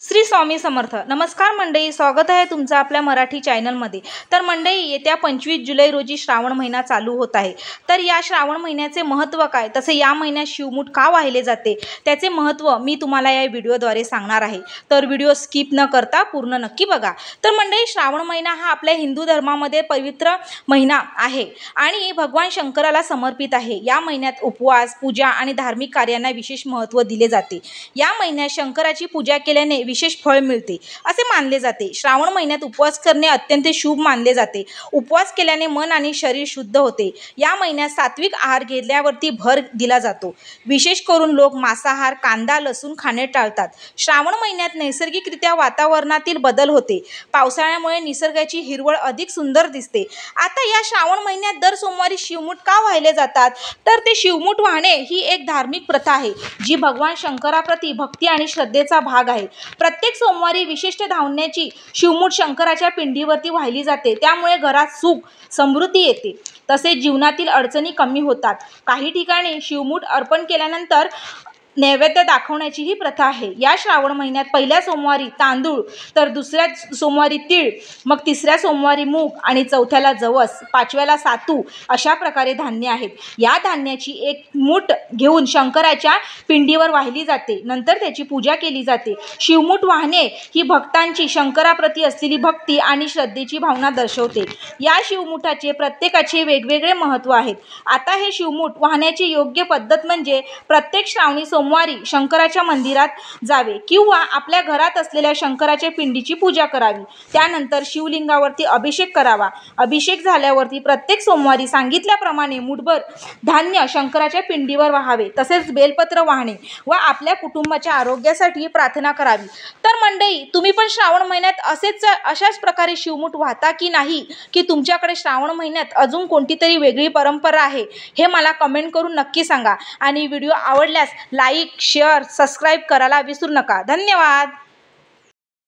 श्री स्वामी समर्थ. नमस्कार मंडळी, स्वागत आहे तुमचं आपल्या मराठी चॅनलमध्ये. तर मंडळी, येत्या 25 जुलै रोजी श्रावण महिना चालू होत आहे. तर या श्रावण महिन्याचे महत्त्व काय, तसे या महिन्यात शिवमूठ का वाहिले जाते त्याचे महत्त्व मी तुम्हाला या व्हिडिओद्वारे सांगणार आहे. तर व्हिडिओ स्किप न करता पूर्ण नक्की बघा. तर मंडळी, श्रावण महिना हा आपल्या हिंदू धर्मामध्ये पवित्र महिना आहे आणि भगवान शंकराला समर्पित आहे. या महिन्यात उपवास, पूजा आणि धार्मिक कार्यांना विशेष महत्त्व दिले जाते. या महिन्यात शंकराची पूजा केल्याने विशेष फळ मिळते असे मानले जाते. श्रावण महिन्यात उपवास करणे अत्यंत शुभ मानले जाते. उपवास केल्याने मन आणि शरीर शुद्ध होते. या महिन्यात सात्विक आहार घेतल्यावरती भर दिला जातो. विशेष करून लोक मांसाहार, कांदा, लसूण खाणे टाळतात. श्रावण महिन्यात नैसर्गिकरित्या वातावरणातील बदल होते. पावसाळ्यामुळे निसर्गाची हिरवळ अधिक सुंदर दिसते. आता या श्रावण महिन्यात दर सोमवारी शिवमूठ का वाहिले जातात, तर ते शिवमूठ वाहणे ही एक धार्मिक प्रथा आहे जी भगवान शंकराप्रती भक्ती आणि श्रद्धेचा भाग आहे. प्रत्येक सोमवारी विशिष्ट धान्याची शिवमूठ शंकराच्या पिंडीवरती वाहिली जाते. त्यामुळे घरात सुख समृद्धी येते, तसेच जीवनातील अडचणी कमी होतात. काही ठिकाणी शिवमूठ अर्पण केल्यानंतर नैवेद्य दाखवण्याची ही प्रथा आहे. या श्रावण महिन्यात पहिल्या सोमवारी तांदूळ, तर दुसऱ्या सोमवारी तीळ, मग तिसऱ्या सोमवारी मूग आणि चौथ्याला जवस, पाचव्याला सातू अशा प्रकारे धान्य आहेत. या धान्याची एक मूठ घेऊन शंकराच्या पिंडीवर वाहिली जाते. नंतर त्याची पूजा केली जाते. शिवमूठ वाहणे ही भक्तांची शंकराप्रती असलेली भक्ती आणि श्रद्धेची भावना दर्शवते. या शिवमूठाचे प्रत्येकाचे वेगवेगळे महत्त्व आहेत. आता हे शिवमूठ वाहण्याची योग्य पद्धत म्हणजे प्रत्येक श्रावणी सोमवारी शंकराच्या मंदिरात जावे किंवा आपल्या घरात असलेल्या शंकराच्या पिंडीची पूजा करावी. त्यानंतर शिवलिंगावरती अभिषेक करावा. अभिषेक झाल्यावरती प्रत्येक सोमवारी सांगितल्याप्रमाणे मूठभर धान्य शंकराच्या पिंडीवर वाहावे. तसेच बेलपत्र वाहणे व आपल्या कुटुंबाच्या आरोग्यासाठी प्रार्थना करावी. तर मंडळी, तुम्ही पण श्रावण महिन्यात अशाच प्रकारे शिवमूठ वाहता की नाही, की तुमच्याकडे श्रावण महिन्यात अजून कोणती तरी वेगळी परंपरा आहे, हे मला कमेंट करून नक्की सांगा. आणि व्हिडिओ आवडल्यास लाईक, शेअर, सबस्क्राईब करायला विसरू नका. धन्यवाद.